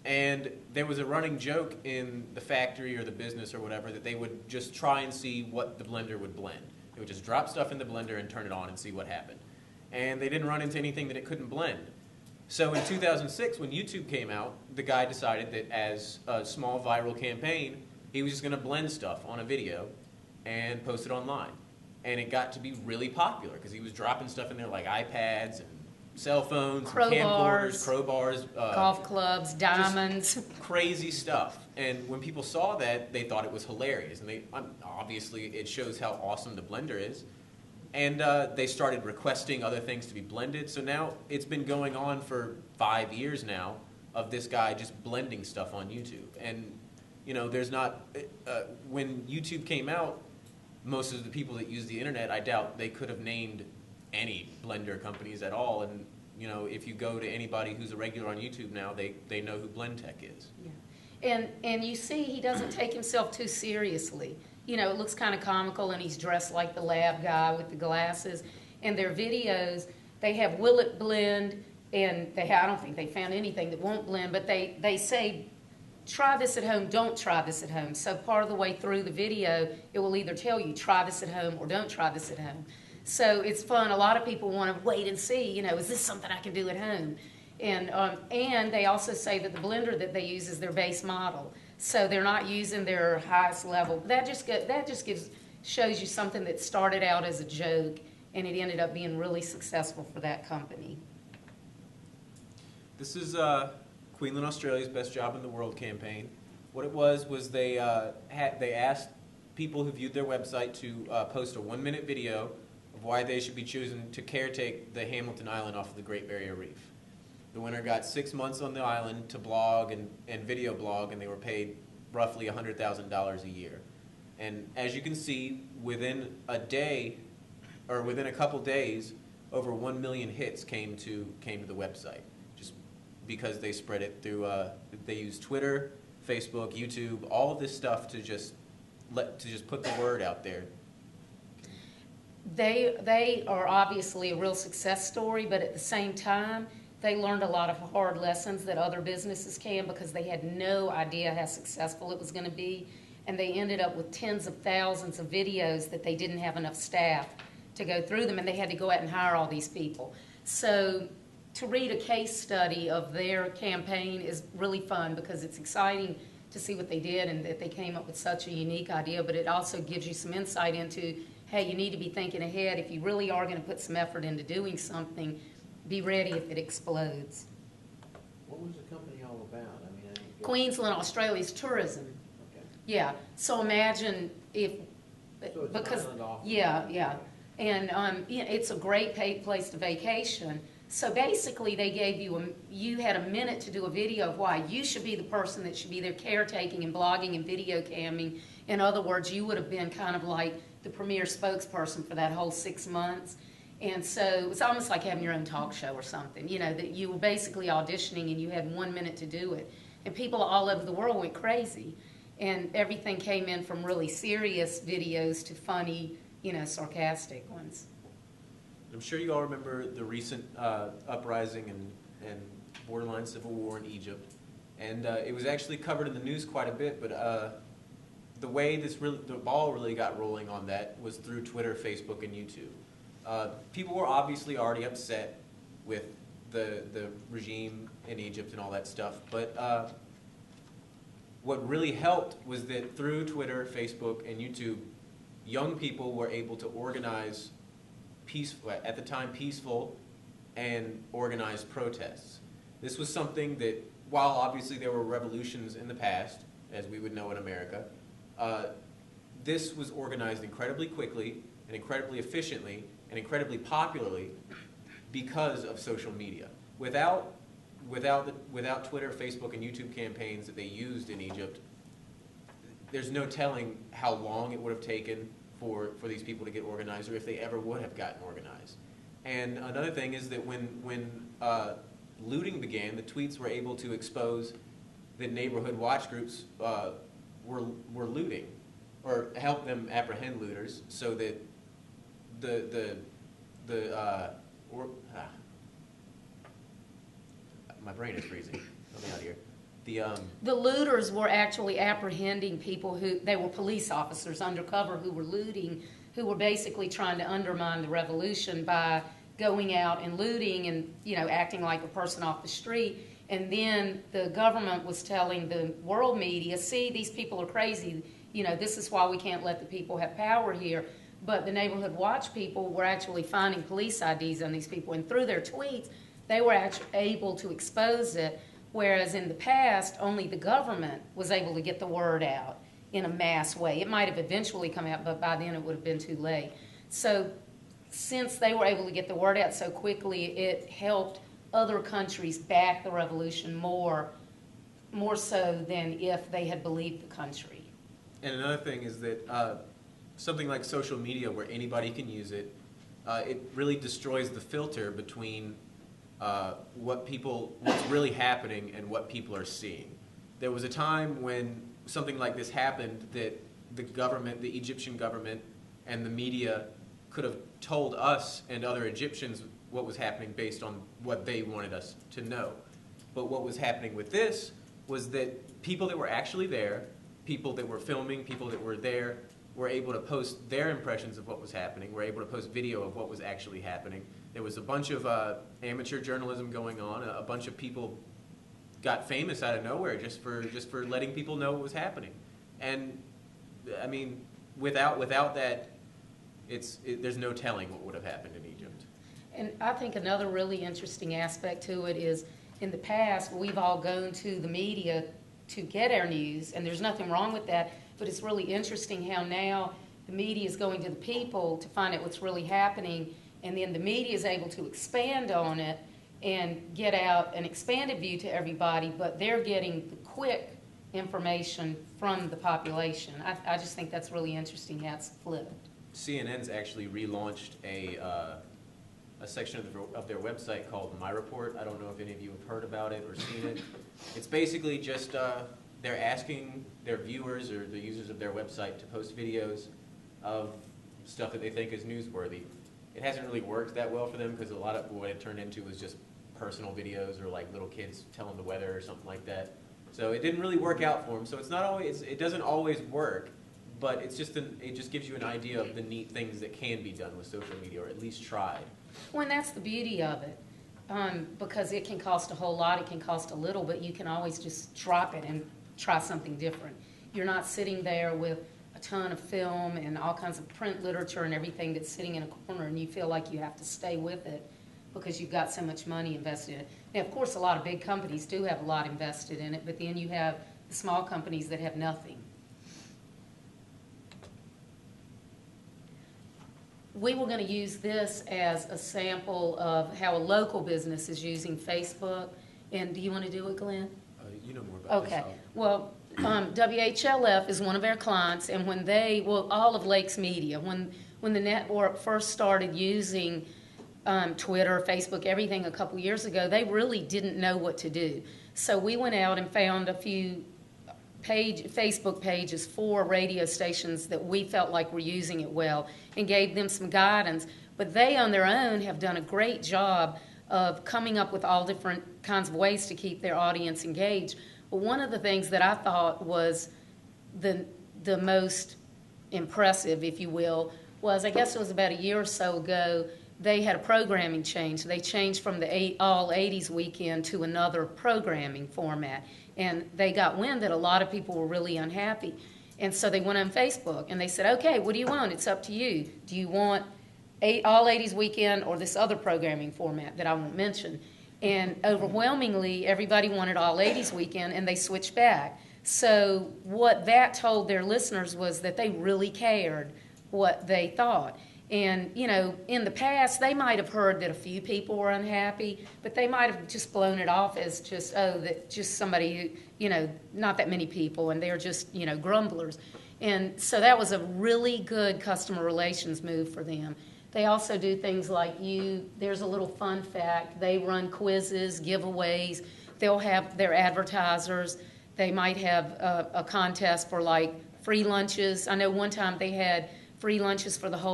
And there was a running joke in the factory or the business or whatever that they would just try and see what the blender would blend. They would just drop stuff in the blender and turn it on and see what happened. And they didn't run into anything that it couldn't blend. So in 2006, when YouTube came out, the guy decided that as a small viral campaign, he was just going to blend stuff on a video and post it online. And it got to be really popular because he was dropping stuff in there like iPads and cell phones, and camcorders, crowbars, golf clubs, diamonds. Crazy stuff. And when people saw that, they thought it was hilarious. And they obviously, it shows how awesome the blender is. And they started requesting other things to be blended. So now it's been going on for 5 years now of this guy just blending stuff on YouTube. And, you know, there's not, when YouTube came out, most of the people that use the internet, I doubt they could have named any blender companies at all. And, you know, if you go to anybody who's a regular on YouTube now, they know who Blendtec is. Yeah. And you see, he doesn't take himself too seriously. You know, it looks kind of comical, and he's dressed like the lab guy with the glasses. And their videos, they have will it blend, and I don't think they found anything that won't blend, but they say, try this at home, don't try this at home. So part of the way through the video, it will either tell you, try this at home or don't try this at home. So it's fun. A lot of people want to wait and see, you know, is this something I can do at home? And they also say that the blender that they use is their base model. So they're not using their highest level. That just shows you something that started out as a joke, and it ended up being really successful for that company. This is Queensland, Australia's Best Job in the World campaign. What it was they asked people who viewed their website to post a 1-minute video of why they should be choosing to caretake the Hamilton Island off of the Great Barrier Reef. The winner got 6 months on the island to blog and video blog, and they were paid roughly $100,000 a year. And as you can see, within a day, or within a couple days, over 1 million hits came to the website, just because they spread it through. They used Twitter, Facebook, YouTube, all of this stuff to just put the word out there. They are obviously a real success story, but at the same time, they learned a lot of hard lessons that other businesses can, because they had no idea how successful it was going to be, and they ended up with tens of thousands of videos that they didn't have enough staff to go through them, and they had to go out and hire all these people. So to read a case study of their campaign is really fun, because it's exciting to see what they did and that they came up with such a unique idea, but it also gives you some insight into, hey, you need to be thinking ahead. If you really are going to put some effort into doing something, be ready if it explodes. What was the company all about? I mean, Queensland, Australia's tourism. Okay. Yeah. So imagine if, So it's because an island off. yeah, and you know, it's a great place to vacation. So basically, they gave you had a minute to do a video of why you should be the person that should be there caretaking and blogging and video camming. In other words, you would have been kind of like the premier spokesperson for that whole 6 months. And so it's almost like having your own talk show or something, you know, that you were basically auditioning and you had 1 minute to do it. And people all over the world went crazy. And everything came in from really serious videos to funny, you know, sarcastic ones. I'm sure you all remember the recent uprising and borderline civil war in Egypt. And it was actually covered in the news quite a bit, but the way the ball really got rolling on that was through Twitter, Facebook, and YouTube. People were obviously already upset with the regime in Egypt and all that stuff, but what really helped was that through Twitter, Facebook, and YouTube, young people were able to organize at the time peaceful and organized protests. This was something that, while obviously there were revolutions in the past, as we would know in America, this was organized incredibly quickly and incredibly efficiently and incredibly popularly because of social media. Without Twitter, Facebook, and YouTube campaigns that they used in Egypt, there's no telling how long it would have taken for these people to get organized, or if they ever would have gotten organized. And another thing is that when looting began, the tweets were able to expose that neighborhood watch groups were looting, or help them apprehend looters, so that my brain is freezing. Help me out here. The looters were actually apprehending people they were police officers undercover who were looting, who were basically trying to undermine the revolution by going out and looting and, acting like a person off the street. And then the government was telling the world media, see, these people are crazy. This is why we can't let the people have power here. But the neighborhood watch people were actually finding police IDs on these people. And through their tweets, they were actually able to expose it. Whereas in the past, only the government was able to get the word out in a mass way. It might have eventually come out, but by then it would have been too late. So since they were able to get the word out so quickly, it helped other countries back the revolution more so than if they had believed the country. And another thing is that something like social media, where anybody can use it, it really destroys the filter between what's really happening and what people are seeing. There was a time when something like this happened that the government, the Egyptian government, and the media could have told us and other Egyptians what was happening based on what they wanted us to know. But what was happening with this was that people that were actually there, people that were filming, people that were there, were able to post their impressions of what was happening, were able to post video of what was actually happening. There was a bunch of amateur journalism going on. A bunch of people got famous out of nowhere just for letting people know what was happening. And I mean, without that, there's no telling what would have happened in Egypt. And I think another really interesting aspect to it is, in the past, we've all gone to the media to get our news, and there's nothing wrong with that, but it's really interesting how now the media is going to the people to find out what's really happening, and then the media is able to expand on it and get out an expanded view to everybody, but they're getting the quick information from the population. I just think that's really interesting how it's flipped. CNN's actually relaunched a section of their website called My Report. I don't know if any of you have heard about it or seen it. It's basically just they're asking their viewers or the users of their website to post videos of stuff that they think is newsworthy. It hasn't really worked that well for them because a lot of what it turned into was just personal videos or like little kids telling the weather or something like that. So it didn't really work out for them. So it doesn't always work, but it just gives you an idea of the neat things that can be done with social media, or at least tried. Well, and that's the beauty of it, because it can cost a whole lot, it can cost a little, but you can always just drop it and try something different. You're not sitting there with a ton of film and all kinds of print literature and everything that's sitting in a corner, and you feel like you have to stay with it because you've got so much money invested in it. Now, of course, a lot of big companies do have a lot invested in it, but then you have the small companies that have nothing. We were going to use this as a sample of how a local business is using Facebook. And do you want to do it, Glenn? You know more about this. Okay. Well, WHLF is one of our clients, and when all of Lakes Media, when the network first started using Twitter, Facebook, everything a couple years ago, they really didn't know what to do. So we went out and found a few Facebook pages for radio stations that we felt like were using it well and gave them some guidance. But they on their own have done a great job of coming up with all different kinds of ways to keep their audience engaged. But one of the things that I thought was the most impressive, if you will, was, I guess it was about a year or so ago, they had a programming change. They changed from the All 80s weekend to another programming format. And they got wind that a lot of people were really unhappy. And so they went on Facebook and they said, okay, what do you want? It's up to you. Do you want All 80s weekend or this other programming format that I won't mention? And overwhelmingly, everybody wanted All 80s weekend, and they switched back. So what that told their listeners was that they really cared what they thought. And, in the past, they might have heard that a few people were unhappy, but they might have just blown it off as just somebody who, not that many people, and they're just, grumblers. And so that was a really good customer relations move for them. They also do things like there's a little fun fact, they run quizzes, giveaways, they'll have their advertisers, they might have a contest for like free lunches. I know one time they had free lunches for the whole